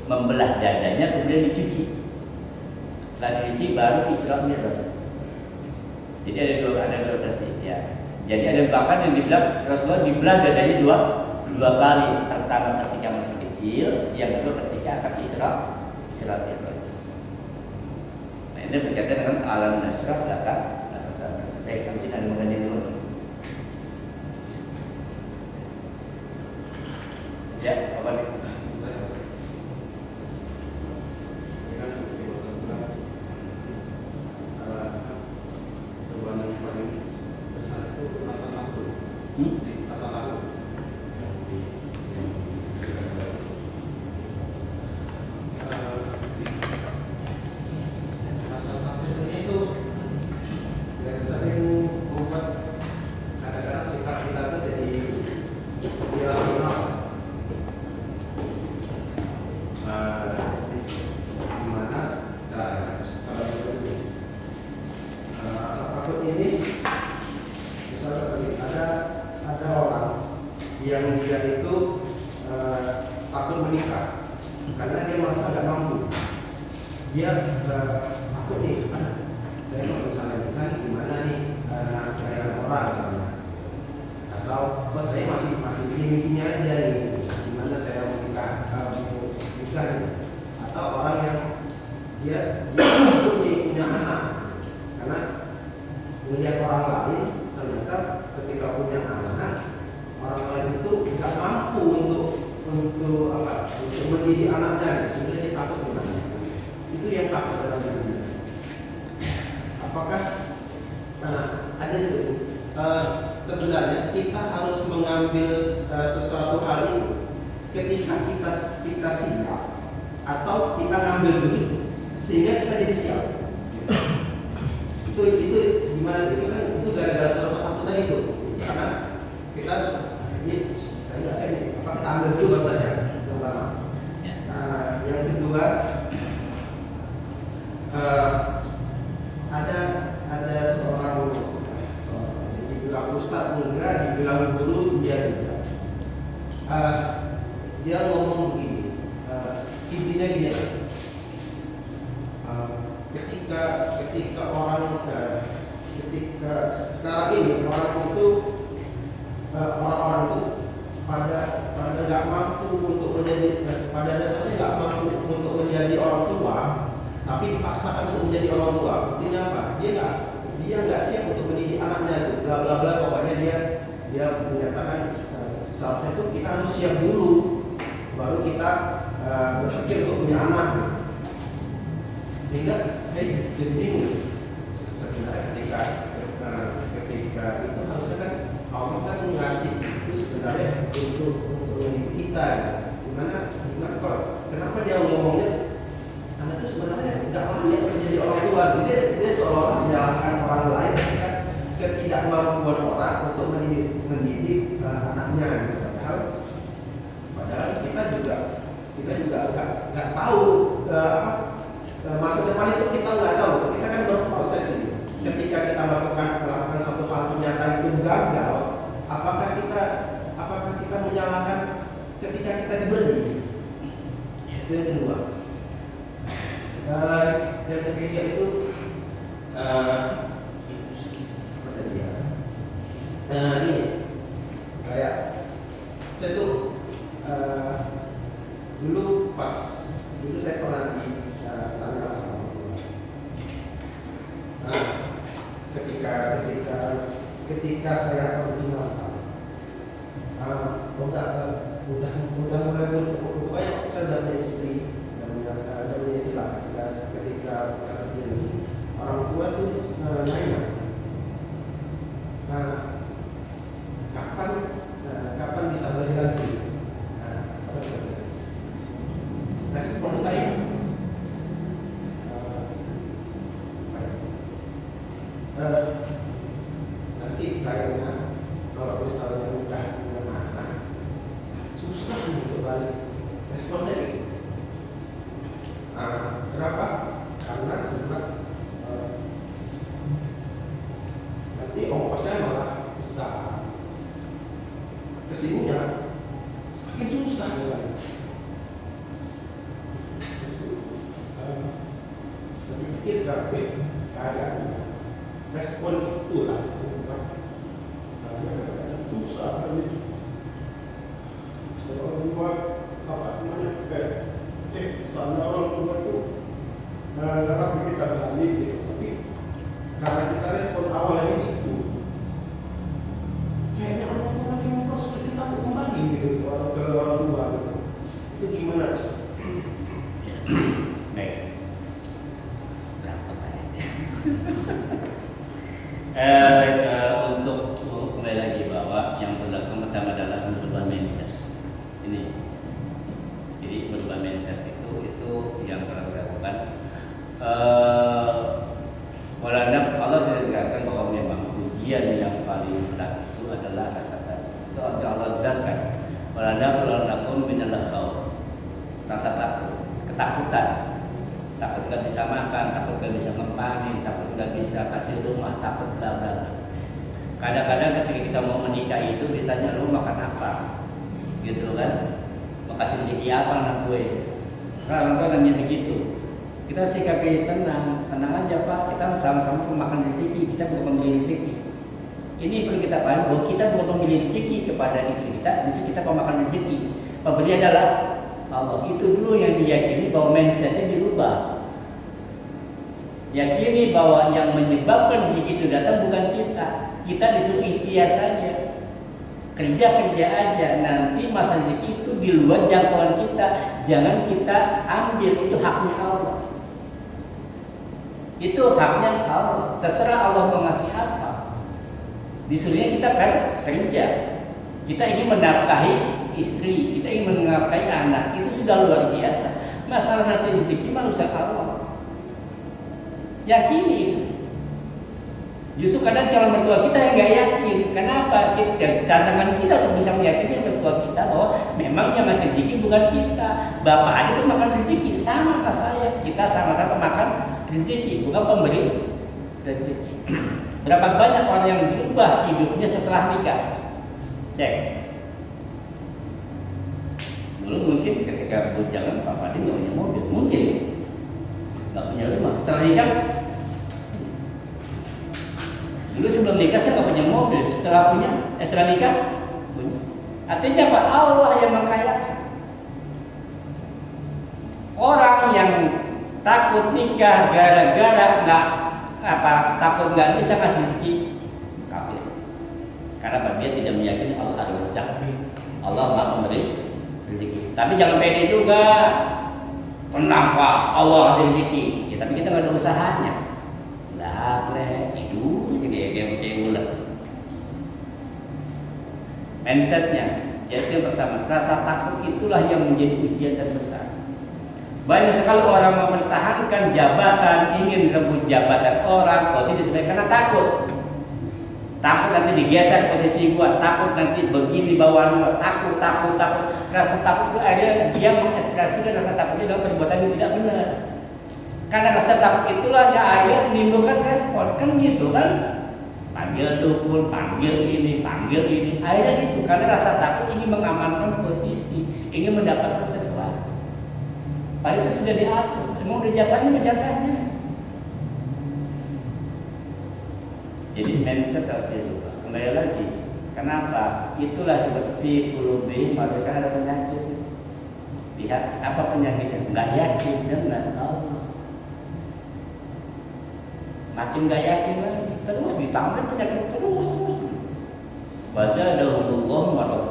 membelah dadanya kemudian dicuci. Setelah dicuci baru Isra Mi'raj. Jadi ada dua versi ya. Jadi ada bahkan yang dibilang Rasulullah dibelah dadanya dua kali. Pertama ketika masih kecil, yang kedua ketika akan Isra Mi'raj. Nah, ini berkaitan dengan alam nasrah belakang atas sana. Baik, sampai sini ada mengaji dulu. Ya, apa nih? Yang dia itu takut menikah karena dia merasa nggak mampu. Dia takut nih, saya kalau misalnya nikah gimana nih, kayak orang misalnya, atau saya masih gini aja nih, gimana saya mau nikah nih, atau orang yang dia takut nih punya anak karena melihat orang lain ternyata ketika punya anak orang lain itu tidak mampu untuk mendidik anaknya, sehingga dia takut gimana. Itu yang takut dalam dirinya. Apakah ada itu? Sebenarnya kita harus mengambil sesuatu hal itu ketika kita siap, atau kita ngambil dulu sehingga kita jadi siap. Itu gimana? Itu kan itu gara-gara terus takut tadi itu, karena kita ini saya nih, apa kita ambil dulu batasnya yang pertama. Yang kedua, ada seorang dibilang ustadz enggak, dibilang guru dia tidak. Dia ngomong begini, intinya gini, ketika orang ketika sekarang ini orang itu orang-orang itu pada nggak mampu untuk menjadi, pada dasarnya nggak mampu untuk menjadi orang tua, tapi dipaksakan untuk menjadi orang tua. Artinya apa? Dia nggak siap untuk mendidik anaknya itu, bla bla bla. Pokoknya dia menyatakan seharusnya itu kita harus siap dulu, baru kita berpikir untuk punya anak. Sehingga saya jadi bingung sebenarnya ketika itu harusnya kan Allah kan ngasih itu sebenarnya untuk mendidik kita. Gimana kok kenapa dia ngomongnya anak itu sebenarnya nggak layak menjadi orang tua. Dia seolah-olah menyalahkan orang lain ketika ketidakmampuan orang untuk mendidik anaknya gitu. Padahal kita juga nggak tahu masa depan itu kita nggak tahu. Kita kan berproses ini. Ketika kita melakukan satu hal ternyata itu gagal, apakah kita menyalahkan ketika kita diberi? Itu yang kedua. Yang ketiga itu apa tadi ya? Ini kayak saya tuh dulu saya pernah ditanya sama ketika saya pertimbangkan, udah mulai pokoknya saya udah punya istri dan punya istri lah. Ketika kerja lagi, orang tua tuh nanya, kapan bisa balik lagi? Respon saya, nanti kayaknya kalau misalnya udah punya anak susah untuk balik. Respon saya gitu. Kenapa? Karena sebenarnya nanti ongkosnya malah besar, kesininya semakin susah ya. sampai keadaan respon itulah saya susah kan itu. Orang tua apa namanya kayak standar orang tua itu harap kita balik gitu, tapi karena kita respon awalnya itu kayaknya orang tua makin mempersulit kita untuk kembali gitu orang tua gitu. Itu gimana sih? Baik. Berapa kali? Untuk kembali lagi bahwa yang pertama adalah merubah mindset. Ini. Jadi merubah mindset itu yang perlu dilakukan. Walaupun Allah sudah dikatakan bahwa memang ujian yang paling berat itu adalah rasa takut. Itu Allah jelaskan. Walaupun minal khauf, rasa takut, ketakutan. Takut gak bisa makan, takut gak bisa ngepanin, takut gak bisa kasih rumah, takut bla bla bla. Kadang-kadang ketika kita mau menikah itu ditanya lu makan apa, gitu kan? Mau kasih rezeki apa anak gue? Orang tua nanya begitu. Kita sikapi tenang aja Pak. Kita sama-sama memakan rezeki, kita bukan pemilik rezeki. Ini perlu kita pahami bahwa kita bukan pemilik rezeki kepada istri kita, justru kita pemakan rezeki. Pemberi adalah Allah. Itu dulu yang diyakini bahwa mindsetnya dirubah. Yakini bahwa yang menyebabkan rezeki itu datang bukan kita. Kita disuruh ikhtiar saja. Kerja aja. Nanti masa rezeki itu di luar jangkauan kita. Jangan kita ambil, itu haknya Allah. Itu haknya Allah. Terserah Allah mau ngasih apa. Disuruhnya kita kan kerja. Kita ingin menafkahi istri, kita ingin menafkahi anak, itu sudah luar biasa. Masalah nanti rezeki mah urusan Allah. Yakini itu. Justru kadang calon mertua kita yang nggak yakin. Kenapa? Tantangan kita untuk bisa meyakini mertua kita bahwa memang yang ngasih rezeki bukan kita. Bapak aja tuh makan rezeki sama pas saya. Kita sama-sama makan rezeki, bukan pemberi rezeki. Berapa banyak orang yang berubah hidupnya setelah nikah? Cek. Dulu mungkin ketika berjalan Pak Padi nggak punya mobil, mungkin nggak punya rumah. Setelah nikah, dulu sebelum nikah saya nggak punya mobil. Setelah nikah punya. Artinya apa? Allah yang mengkayakan. Orang yang takut nikah gara-gara takut nggak bisa kasih rezeki, kafir. Karena dia tidak meyakini Allah ar-Razzaq. Allah Maha memberi rezeki. Tapi jangan pede juga. Tenang Pak, Allah kasih rezeki. Ya, tapi kita nggak ada usahanya. Lah, itu kayak ular. Mindsetnya. Jadi yang pertama, rasa takut itulah yang menjadi ujian terbesar. Banyak sekali orang mempertahankan jabatan, ingin rebut jabatan orang, posisi sebagai karena takut. Takut nanti digeser posisi gua, takut nanti begini bawaan gua, takut. Rasa takut itu akhirnya dia mengekspresikan rasa takutnya dalam perbuatan yang tidak benar. Karena rasa takut itulah yang akhirnya menimbulkan respon, kan gitu kan? Panggil dukun, panggil ini. Akhirnya itu karena rasa takut ingin mengamankan posisi, ingin mendapatkan sesuatu. Padahal itu sudah diatur, emang udah jatahnya. Jadi mindset harus dirubah. Kembali lagi, kenapa? Itulah seperti qulubihim mereka ada penyakit. Lihat apa penyakitnya? Nggak yakin dengan Allah. Makin nggak yakin lagi, terus ditambah penyakit terus. Fazadahumullahu marad.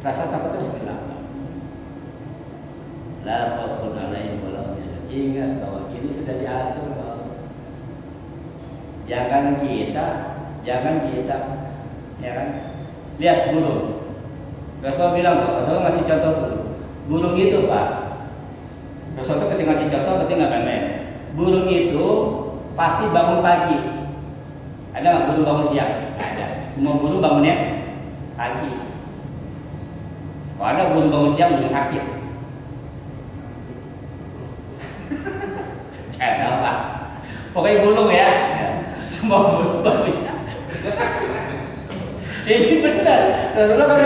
Rasa takut itu seperti apa? La khaufun 'alaihim wa la hum yahzanun. Ingat bahwa ini sudah diatur bahwa jangan kita, ya kan? Lihat burung. Rasul bilang, Rasul ngasih contoh burung. Burung itu Pak. Rasul itu ketika ngasih contoh, berarti nggak main. Burung itu pasti bangun pagi. Ada nggak burung bangun siang? Nggak ada. Semua burung bangunnya pagi. Kalau ada burung bangun siang, burung sakit. Jangan Pak. Pokoknya burung ya. Semua burung bangun. Ini benar. Rasulullah kan